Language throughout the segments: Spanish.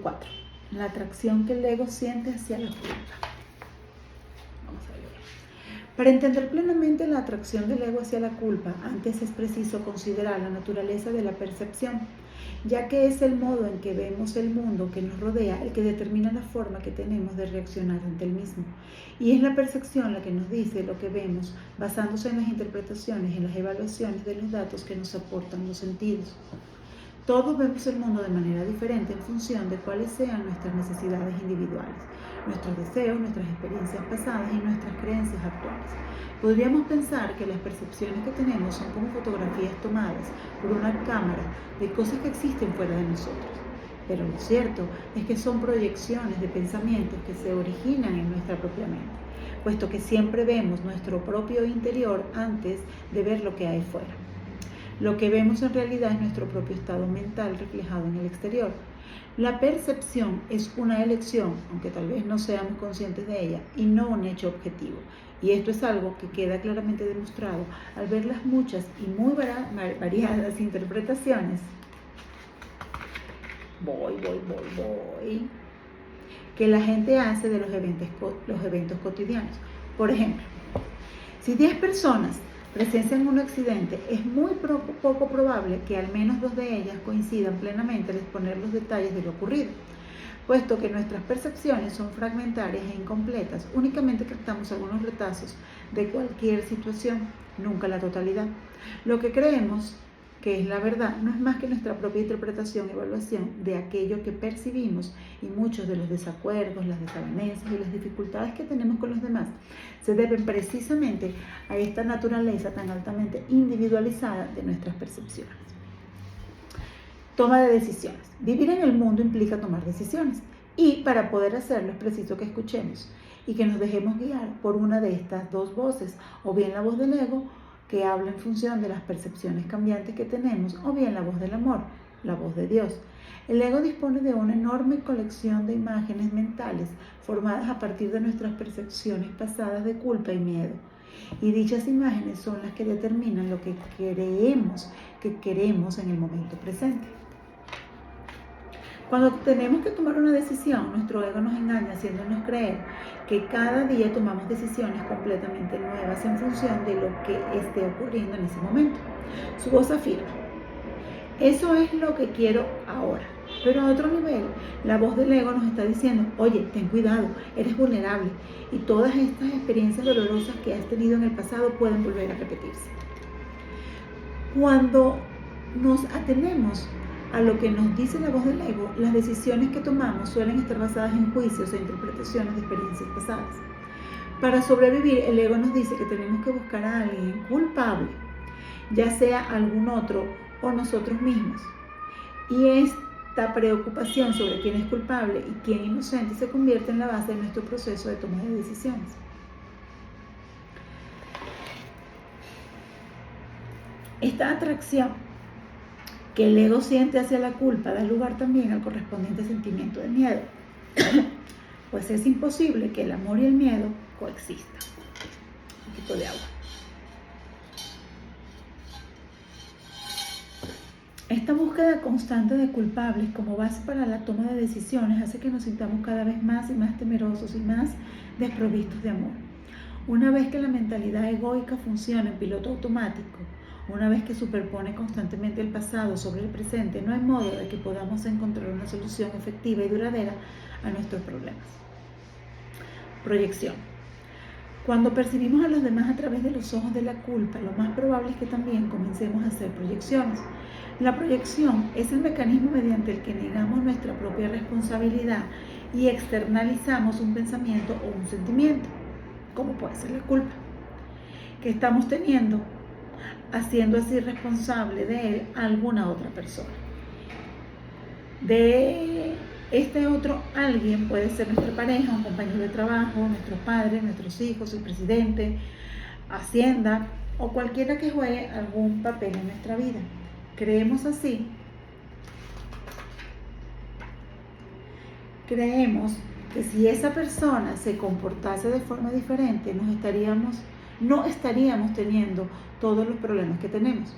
4. La atracción que el ego siente hacia la culpa. Vamos a ver. Para entender plenamente la atracción del ego hacia la culpa, antes es preciso considerar la naturaleza de la percepción, ya que es el modo en que vemos el mundo que nos rodea el que determina la forma que tenemos de reaccionar ante el mismo. Y es la percepción la que nos dice lo que vemos, basándose en las interpretaciones y en las evaluaciones de los datos que nos aportan los sentidos. Todos vemos el mundo de manera diferente en función de cuáles sean nuestras necesidades individuales, nuestros deseos, nuestras experiencias pasadas y nuestras creencias actuales. Podríamos pensar que las percepciones que tenemos son como fotografías tomadas por una cámara de cosas que existen fuera de nosotros. Pero lo cierto es que son proyecciones de pensamientos que se originan en nuestra propia mente, puesto que siempre vemos nuestro propio interior antes de ver lo que hay fuera. Lo que vemos en realidad es nuestro propio estado mental reflejado en el exterior. La percepción es una elección, aunque tal vez no seamos conscientes de ella, y no un hecho objetivo. Y esto es algo que queda claramente demostrado al ver las muchas y muy variadas interpretaciones que la gente hace de los eventos cotidianos. Por ejemplo, si 10 personas presencian un accidente, es muy poco probable que al menos 2 de ellas coincidan plenamente al exponer los detalles de lo ocurrido, puesto que nuestras percepciones son fragmentarias e incompletas. Únicamente captamos algunos retazos de cualquier situación, nunca la totalidad. Lo que creemos que es la verdad no es más que nuestra propia interpretación y evaluación de aquello que percibimos, y muchos de los desacuerdos, las desavenencias y las dificultades que tenemos con los demás se deben precisamente a esta naturaleza tan altamente individualizada de nuestras percepciones. Toma de decisiones. Vivir en el mundo implica tomar decisiones, y para poder hacerlo es preciso que escuchemos y que nos dejemos guiar por una de estas dos voces, o bien la voz del ego, que habla en función de las percepciones cambiantes que tenemos, o bien la voz del amor, la voz de Dios. El ego dispone de una enorme colección de imágenes mentales formadas a partir de nuestras percepciones pasadas de culpa y miedo. Y dichas imágenes son las que determinan lo que creemos que queremos en el momento presente. Cuando tenemos que tomar una decisión, nuestro ego nos engaña haciéndonos creer que cada día tomamos decisiones completamente nuevas en función de lo que esté ocurriendo en ese momento. Su voz afirma: eso es lo que quiero ahora. Pero a otro nivel, la voz del ego nos está diciendo: oye, ten cuidado, eres vulnerable, y todas estas experiencias dolorosas que has tenido en el pasado pueden volver a repetirse. Cuando nos atenemos a lo que nos dice la voz del ego, las decisiones que tomamos suelen estar basadas en juicios e interpretaciones de experiencias pasadas. Para sobrevivir, el ego nos dice que tenemos que buscar a alguien culpable, ya sea algún otro o nosotros mismos. Y esta preocupación sobre quién es culpable y quién inocente se convierte en la base de nuestro proceso de toma de decisiones. Esta atracción que el ego siente hacia la culpa da lugar también al correspondiente sentimiento de miedo, pues es imposible que el amor y el miedo coexistan. Un poquito de agua. Esta búsqueda constante de culpables como base para la toma de decisiones hace que nos sintamos cada vez más y más temerosos y más desprovistos de amor. Una vez que la mentalidad egoica funciona en piloto automático, una vez que superpone constantemente el pasado sobre el presente, no hay modo de que podamos encontrar una solución efectiva y duradera a nuestros problemas. Proyección. Cuando percibimos a los demás a través de los ojos de la culpa, lo más probable es que también comencemos a hacer proyecciones. La proyección es el mecanismo mediante el que negamos nuestra propia responsabilidad y externalizamos un pensamiento o un sentimiento, como puede ser la culpa, que estamos teniendo, haciendo así responsable de él a alguna otra persona. De este otro alguien puede ser nuestra pareja, un compañero de trabajo, nuestros padres, nuestros hijos, el presidente, Hacienda o cualquiera que juegue algún papel en nuestra vida. Creemos que si esa persona se comportase de forma diferente, no estaríamos teniendo todos los problemas que tenemos.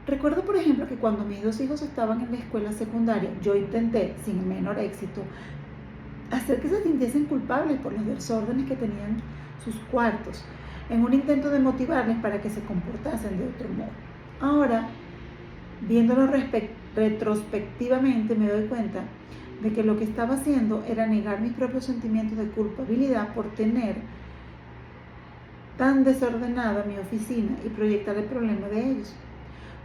Recuerdo, por ejemplo, que cuando mis 2 hijos estaban en la escuela secundaria, yo intenté, sin menor éxito, hacer que se sintiesen culpables por los desórdenes que tenían sus cuartos, en un intento de motivarles para que se comportasen de otro modo. Ahora, viéndolo retrospectivamente, me doy cuenta de que lo que estaba haciendo era negar mis propios sentimientos de culpabilidad por tener tan desordenada mi oficina y proyectar el problema de ellos.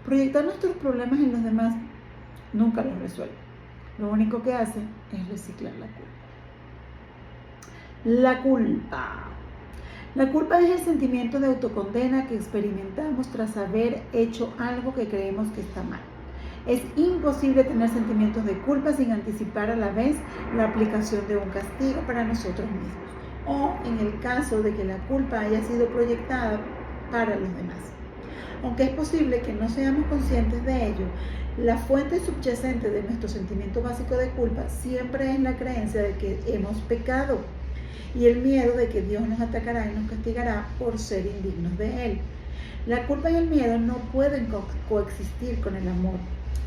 Proyectar nuestros problemas en los demás nunca los resuelve. Lo único que hace es reciclar la culpa. La culpa. La culpa es el sentimiento de autocondena que experimentamos tras haber hecho algo que creemos que está mal. Es imposible tener sentimientos de culpa sin anticipar a la vez la aplicación de un castigo para nosotros mismos, o en el caso de que la culpa haya sido proyectada para los demás. Aunque es posible que no seamos conscientes de ello, la fuente subyacente de nuestro sentimiento básico de culpa siempre es la creencia de que hemos pecado y el miedo de que Dios nos atacará y nos castigará por ser indignos de Él. La culpa y el miedo no pueden coexistir con el amor.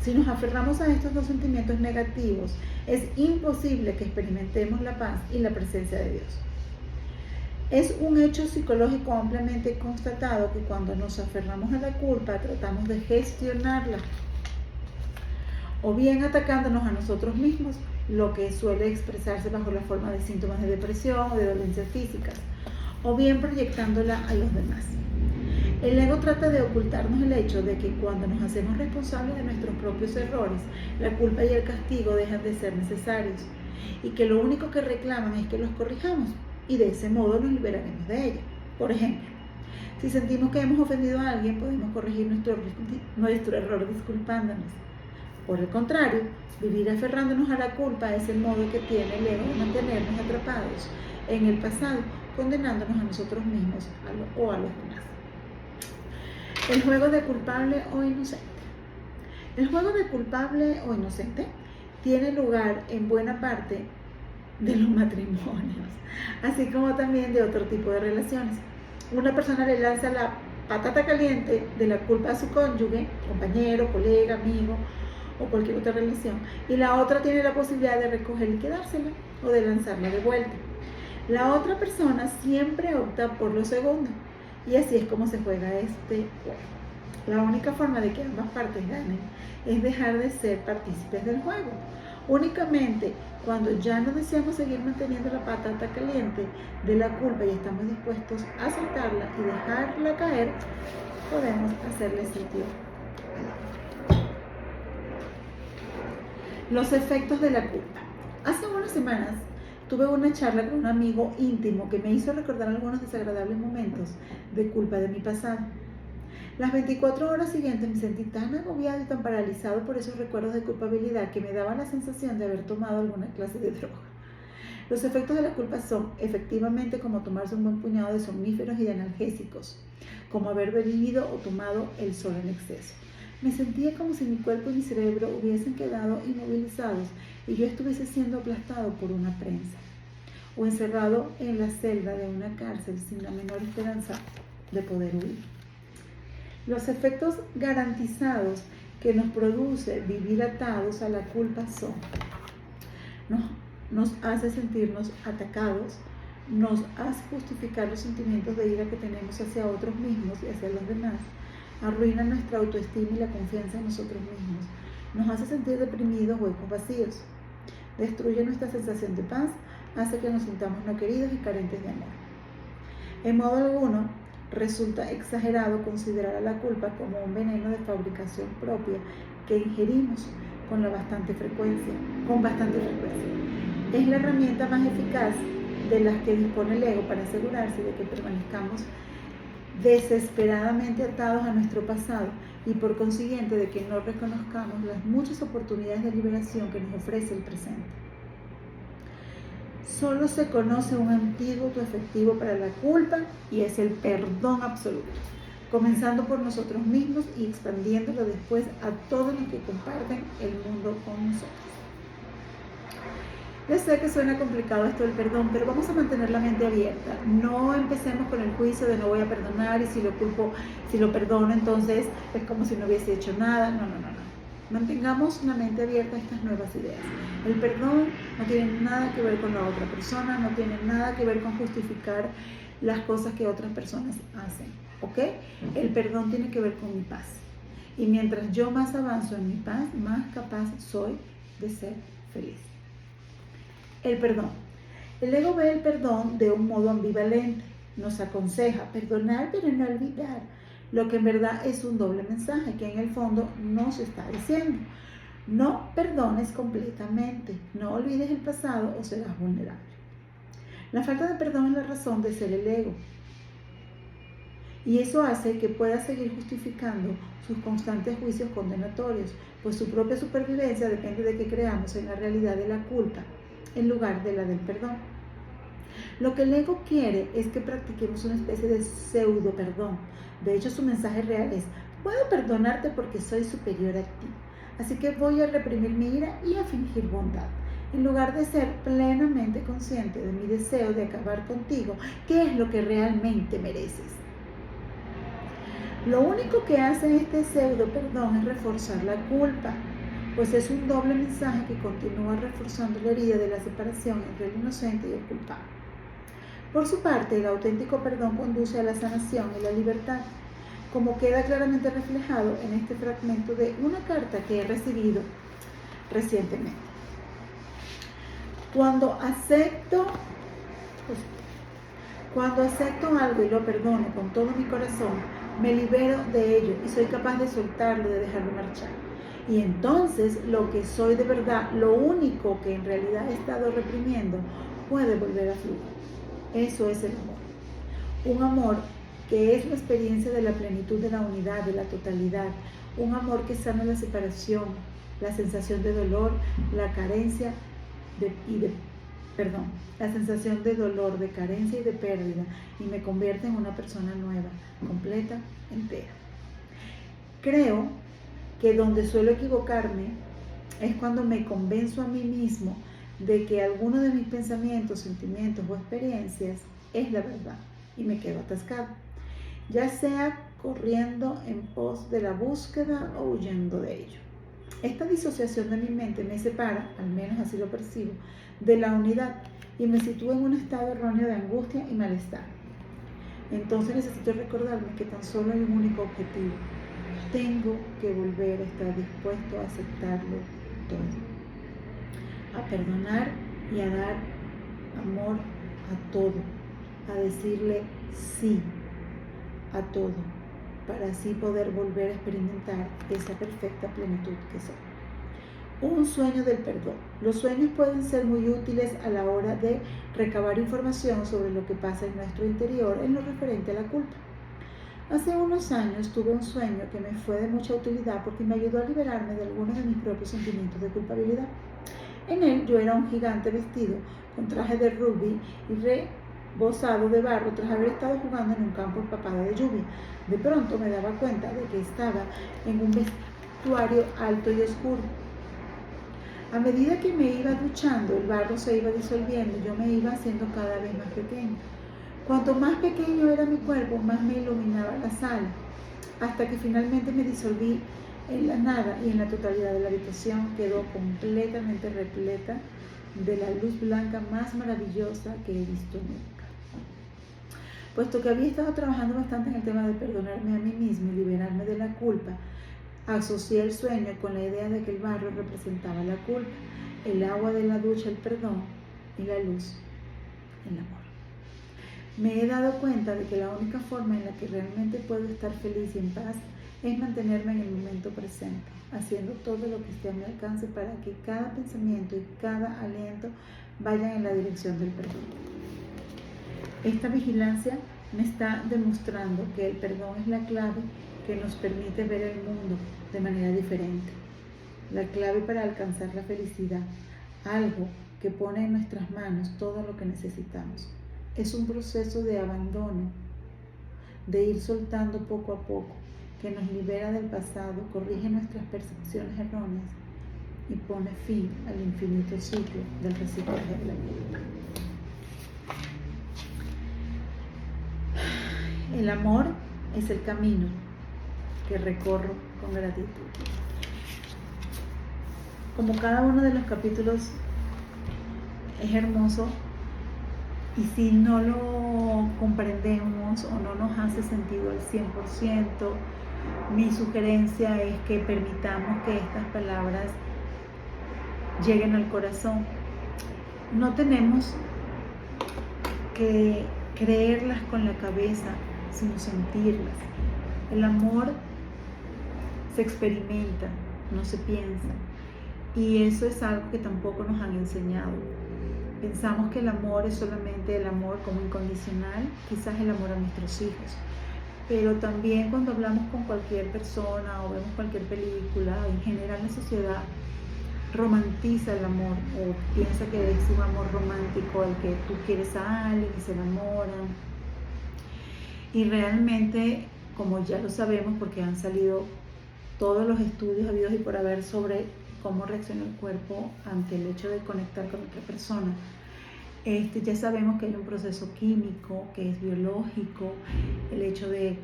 Si nos aferramos a estos 2 sentimientos negativos, es imposible que experimentemos la paz y la presencia de Dios. Es un hecho psicológico ampliamente constatado que cuando nos aferramos a la culpa, tratamos de gestionarla, o bien atacándonos a nosotros mismos, lo que suele expresarse bajo la forma de síntomas de depresión o de dolencias físicas, o bien proyectándola a los demás. El ego trata de ocultarnos el hecho de que cuando nos hacemos responsables de nuestros propios errores, la culpa y el castigo dejan de ser necesarios, y que lo único que reclaman es que los corrijamos, y de ese modo nos liberaremos de ella. Por ejemplo, si sentimos que hemos ofendido a alguien, podemos corregir nuestro error disculpándonos. Por el contrario, vivir aferrándonos a la culpa es el modo que tiene el ego de mantenernos atrapados en el pasado, condenándonos a nosotros mismos o a los demás. El juego de culpable o inocente. El juego de culpable o inocente tiene lugar en buena parte de los matrimonios, así como también de otro tipo de relaciones. Una persona le lanza la patata caliente de la culpa a su cónyuge, compañero, colega, amigo o cualquier otra relación, y la otra tiene la posibilidad de recoger y quedársela o de lanzarla de vuelta. La otra persona siempre opta por lo segundo, y así es como se juega este juego. La única forma de que ambas partes ganen es dejar de ser partícipes del juego. Únicamente cuando ya no deseamos seguir manteniendo la patata caliente de la culpa y estamos dispuestos a soltarla y dejarla caer, podemos hacerle sitio. Los efectos de la culpa. Hace unas semanas tuve una charla con un amigo íntimo que me hizo recordar algunos desagradables momentos de culpa de mi pasado. Las 24 horas siguientes me sentí tan agobiado y tan paralizado por esos recuerdos de culpabilidad que me daba la sensación de haber tomado alguna clase de droga. Los efectos de la culpa son efectivamente como tomarse un buen puñado de somníferos y de analgésicos, como haber bebido o tomado el sol en exceso. Me sentía como si mi cuerpo y mi cerebro hubiesen quedado inmovilizados y yo estuviese siendo aplastado por una prensa, o encerrado en la celda de una cárcel sin la menor esperanza de poder huir. Los efectos garantizados que nos produce vivir atados a la culpa son: nos hace sentirnos atacados, nos hace justificar los sentimientos de ira que tenemos hacia otros mismos y hacia los demás, arruina nuestra autoestima y la confianza en nosotros mismos, nos hace sentir deprimidos, huecos, vacíos, destruye nuestra sensación de paz, hace que nos sintamos no queridos y carentes de amor. En modo alguno, resulta exagerado considerar a la culpa como un veneno de fabricación propia que ingerimos con bastante frecuencia. Es la herramienta más eficaz de las que dispone el ego para asegurarse de que permanezcamos desesperadamente atados a nuestro pasado y por consiguiente de que no reconozcamos las muchas oportunidades de liberación que nos ofrece el presente. Solo se conoce un antídoto efectivo para la culpa y es el perdón absoluto. Comenzando por nosotros mismos y expandiéndolo después a todos los que comparten el mundo con nosotros. Solo se conoce un antídoto efectivo para la culpa y es el perdón absoluto, comenzando por nosotros mismos y expandiéndolo después a todos los que comparten el mundo con nosotros. Yo sé que suena complicado esto del perdón, pero vamos a mantener la mente abierta. No empecemos con el juicio de no voy a perdonar y si lo culpo, si lo perdono, entonces es como si no hubiese hecho nada. No. Mantengamos la mente abierta a estas nuevas ideas. El perdón no tiene nada que ver con la otra persona, no tiene nada que ver con justificar las cosas que otras personas hacen, ¿ok? El perdón tiene que ver con mi paz. Y mientras yo más avanzo en mi paz, más capaz soy de ser feliz. El perdón. El ego ve el perdón de un modo ambivalente. Nos aconseja perdonar pero no olvidar, lo que en verdad es un doble mensaje que en el fondo nos está diciendo. No perdones completamente, no olvides el pasado o serás vulnerable. La falta de perdón es la razón de ser el ego. Y eso hace que pueda seguir justificando sus constantes juicios condenatorios, pues su propia supervivencia depende de que creamos en la realidad de la culpa en lugar de la del perdón. Lo que el ego quiere es que practiquemos una especie de pseudo perdón. De hecho, su mensaje real es: puedo perdonarte porque soy superior a ti, así que voy a reprimir mi ira y a fingir bondad, en lugar de ser plenamente consciente de mi deseo de acabar contigo, que es lo que realmente mereces. Lo único que hace este pseudo perdón es reforzar la culpa, pues es un doble mensaje que continúa reforzando la herida de la separación entre el inocente y el culpable. Por su parte, el auténtico perdón conduce a la sanación y la libertad, como queda claramente reflejado en este fragmento de una carta que he recibido recientemente. Cuando acepto algo y lo perdono con todo mi corazón, me libero de ello y soy capaz de soltarlo, de dejarlo marchar. Y entonces lo que soy de verdad, lo único que en realidad he estado reprimiendo, puede volver a fluir. Eso es el amor. Un amor que es la experiencia de la plenitud de la unidad, de la totalidad. Un amor que sana la separación, la sensación de dolor, la carencia la sensación de dolor, de carencia y de pérdida, y me convierte en una persona nueva, completa, entera. Creo que donde suelo equivocarme es cuando me convenzo a mí mismo de que alguno de mis pensamientos, sentimientos o experiencias es la verdad y me quedo atascado, ya sea corriendo en pos de la búsqueda o huyendo de ello. Esta disociación de mi mente me separa, al menos así lo percibo, de la unidad y me sitúa en un estado erróneo de angustia y malestar. Entonces necesito recordarme que tan solo hay un único objetivo. Tengo que volver a estar dispuesto a aceptarlo todo, a perdonar y a dar amor a todo, a decirle sí a todo, para así poder volver a experimentar esa perfecta plenitud que soy. Un sueño del perdón. Los sueños pueden ser muy útiles a la hora de recabar información sobre lo que pasa en nuestro interior en lo referente a la culpa. Hace unos años tuve un sueño que me fue de mucha utilidad porque me ayudó a liberarme de algunos de mis propios sentimientos de culpabilidad. En él yo era un gigante vestido con traje de rugby y rebozado de barro tras haber estado jugando en un campo empapado de lluvia. De pronto me daba cuenta de que estaba en un vestuario alto y oscuro. A medida que me iba duchando, el barro se iba disolviendo y yo me iba haciendo cada vez más pequeño. Cuanto más pequeño era mi cuerpo, más me iluminaba la sala, hasta que finalmente me disolví en la nada y en la totalidad de la habitación quedó completamente repleta de la luz blanca más maravillosa que he visto nunca. Puesto que había estado trabajando bastante en el tema de perdonarme a mí mismo y liberarme de la culpa, asocié el sueño con la idea de que el barro representaba la culpa, el agua de la ducha el perdón y la luz el amor. Me he dado cuenta de que la única forma en la que realmente puedo estar feliz y en paz es mantenerme en el momento presente, haciendo todo lo que esté a mi alcance para que cada pensamiento y cada aliento vayan en la dirección del perdón. Esta vigilancia me está demostrando que el perdón es la clave que nos permite ver el mundo de manera diferente, la clave para alcanzar la felicidad, algo que pone en nuestras manos todo lo que necesitamos. Es un proceso de abandono, de ir soltando poco a poco, que nos libera del pasado, corrige nuestras percepciones erróneas y pone fin al infinito ciclo del reciclaje de la vida. El amor es el camino que recorro con gratitud. Como cada uno de los capítulos es hermoso, y si no lo comprendemos o no nos hace sentido al 100%, mi sugerencia es que permitamos que estas palabras lleguen al corazón. No tenemos que creerlas con la cabeza, sino sentirlas. El amor se experimenta, no se piensa. Y eso es algo que tampoco nos han enseñado. Pensamos que el amor es solamente el amor como incondicional, quizás el amor a nuestros hijos. Pero también cuando hablamos con cualquier persona o vemos cualquier película, en general la sociedad romantiza el amor o piensa que es un amor romántico el que tú quieres a alguien y se enamoran. Y realmente, como ya lo sabemos porque han salido todos los estudios habidos y por haber sobre cómo reacciona el cuerpo ante el hecho de conectar con otra persona, ya sabemos que hay un proceso químico, que es biológico, el hecho de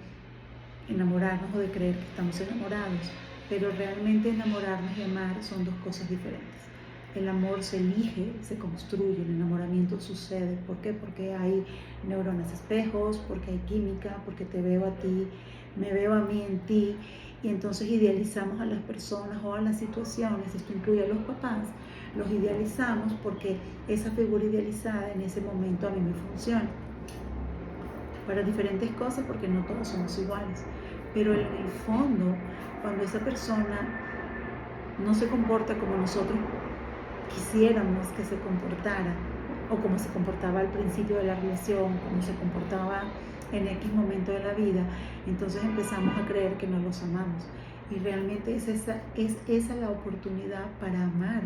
enamorarnos o de creer que estamos enamorados, pero realmente enamorarnos y amar son dos cosas diferentes. El amor se elige, se construye, el enamoramiento sucede. ¿Por qué? Porque hay neuronas espejos, porque hay química, porque te veo a ti, me veo a mí en ti, y entonces idealizamos a las personas o a las situaciones. Esto incluye a los papás, los idealizamos porque esa figura idealizada en ese momento a mí me funciona para diferentes cosas, porque no todos somos iguales, pero en el fondo, cuando esa persona no se comporta como nosotros quisiéramos que se comportara, o como se comportaba al principio de la relación, como se comportaba en X momento de la vida, entonces empezamos a creer que no los amamos. Y realmente es esa la oportunidad para amar,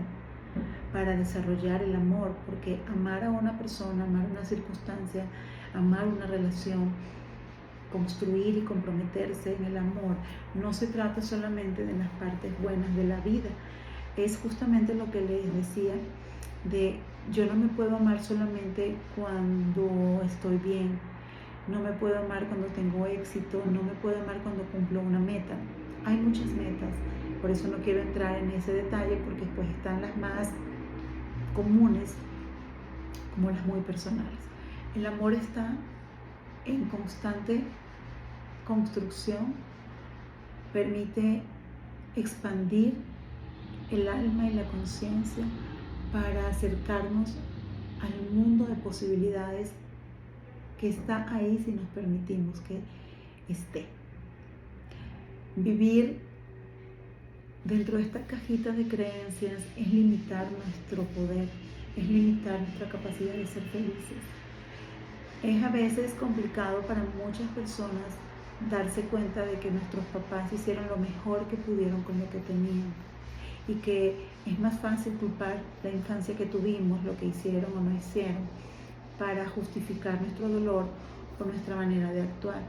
para desarrollar el amor, porque amar a una persona, amar una circunstancia, amar una relación, construir y comprometerse en el amor, no se trata solamente de las partes buenas de la vida. Es justamente lo que les decía, de yo no me puedo amar solamente cuando estoy bien, no me puedo amar cuando tengo éxito, no me puedo amar cuando cumplo una meta. Hay muchas metas, por eso no quiero entrar en ese detalle, porque después están las más comunes como las muy personales. El amor está en constante construcción, permite expandir el alma y la conciencia para acercarnos al mundo de posibilidades que está ahí si nos permitimos que esté. Vivir dentro de esta cajita de creencias es limitar nuestro poder, es limitar nuestra capacidad de ser felices. Es a veces complicado para muchas personas darse cuenta de que nuestros papás hicieron lo mejor que pudieron con lo que tenían, y que es más fácil culpar la infancia que tuvimos, lo que hicieron o no hicieron, para justificar nuestro dolor o nuestra manera de actuar.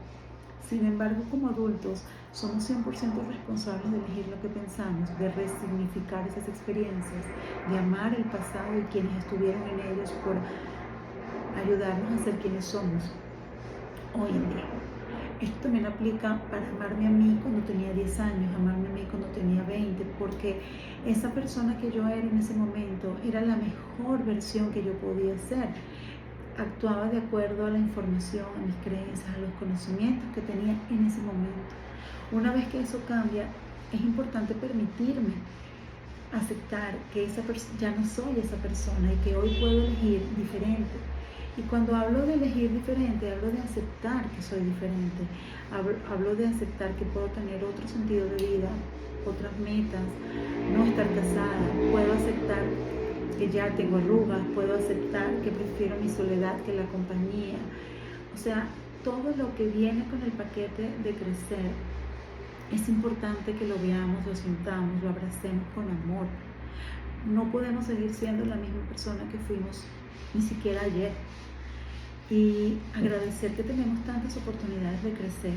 Sin embargo, como adultos, somos 100% responsables de elegir lo que pensamos, de resignificar esas experiencias, de amar el pasado y quienes estuvieron en ellos por ayudarnos a ser quienes somos hoy en día. Esto también aplica para amarme a mí cuando tenía 10 años, amarme a mí cuando tenía 20, porque esa persona que yo era en ese momento era la mejor versión que yo podía ser. Actuaba de acuerdo a la información, a mis creencias, a los conocimientos que tenía en ese momento. Una vez que eso cambia, es importante permitirme aceptar que ya no soy esa persona y que hoy puedo elegir diferente. Y cuando hablo de elegir diferente, hablo de aceptar que soy diferente, hablo de aceptar que puedo tener otro sentido de vida, otras metas, no estar casada, puedo aceptar que ya tengo arrugas, puedo aceptar que prefiero mi soledad que la compañía. O sea, todo lo que viene con el paquete de crecer, es importante que lo veamos, lo sintamos, lo abracemos con amor. No podemos seguir siendo la misma persona que fuimos ni siquiera ayer. Y agradecer que tenemos tantas oportunidades de crecer,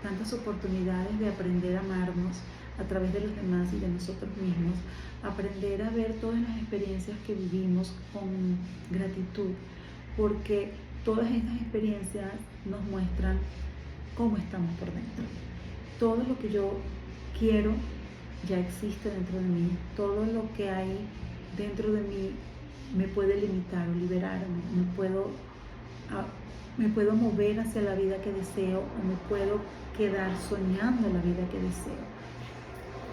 tantas oportunidades de aprender a amarnos, a través de los demás y de nosotros mismos, aprender a ver todas las experiencias que vivimos con gratitud, porque todas estas experiencias nos muestran cómo estamos por dentro. Todo lo que yo quiero ya existe dentro de mí, todo lo que hay dentro de mí me puede limitar o liberarme, me puedo mover hacia la vida que deseo o me puedo quedar soñando la vida que deseo.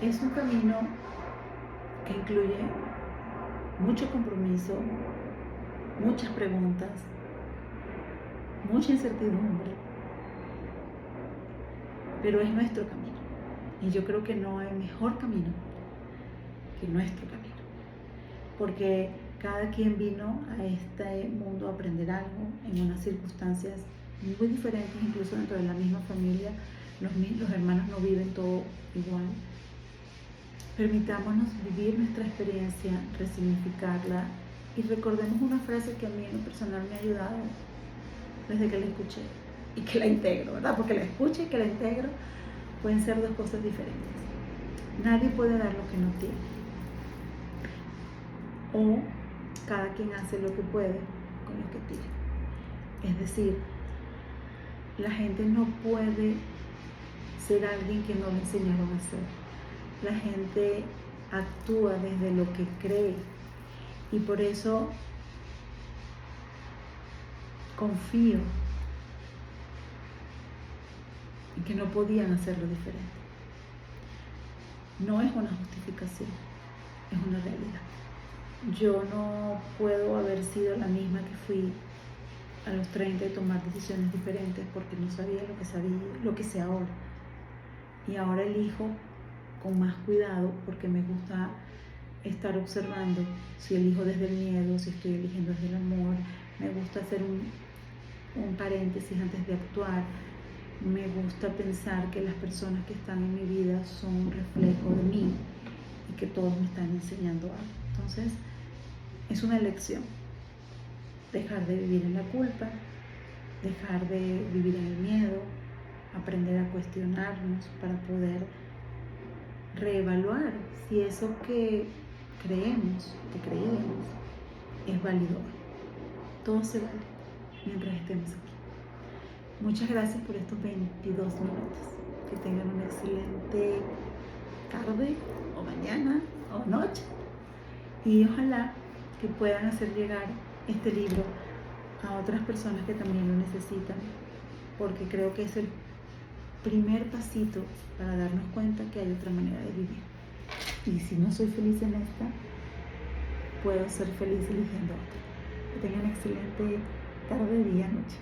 Es un camino que incluye mucho compromiso, muchas preguntas, mucha incertidumbre, pero es nuestro camino. Y yo creo que no hay mejor camino que nuestro camino, porque cada quien vino a este mundo a aprender algo en unas circunstancias muy diferentes, incluso dentro de la misma familia. Los hermanos no viven todo igual. Permitámonos vivir nuestra experiencia, resignificarla y recordemos una frase que a mí en lo personal me ha ayudado desde que la escuché y que la integro, ¿verdad? Porque la escucho y que la integro pueden ser dos cosas diferentes. Nadie puede dar lo que no tiene. O cada quien hace lo que puede con lo que tiene. Es decir, la gente no puede ser alguien que no le enseñaron a ser. La gente actúa desde lo que cree y por eso confío en que no podían hacerlo diferente. No es una justificación, es una realidad. Yo no puedo haber sido la misma que fui a los 30 y tomar decisiones diferentes porque no sabía lo que sé ahora. Y ahora elijo con más cuidado porque me gusta estar observando si elijo desde el miedo, si estoy eligiendo desde el amor. Me gusta hacer un paréntesis antes de actuar. Me gusta pensar que las personas que están en mi vida son un reflejo de mí y que todos me están enseñando algo. Entonces, es una elección. Dejar de vivir en la culpa, dejar de vivir en el miedo, aprender a cuestionarnos para poder reevaluar si eso que creíamos, es válido. Todo se vale mientras estemos aquí. Muchas gracias por estos 22 minutos. Que tengan una excelente tarde o mañana o noche. Y ojalá que puedan hacer llegar este libro a otras personas que también lo necesitan, porque creo que es el primer pasito para darnos cuenta que hay otra manera de vivir. Y si no soy feliz en esta, puedo ser feliz eligiendo otra. Que tengan excelente tarde, día, noche.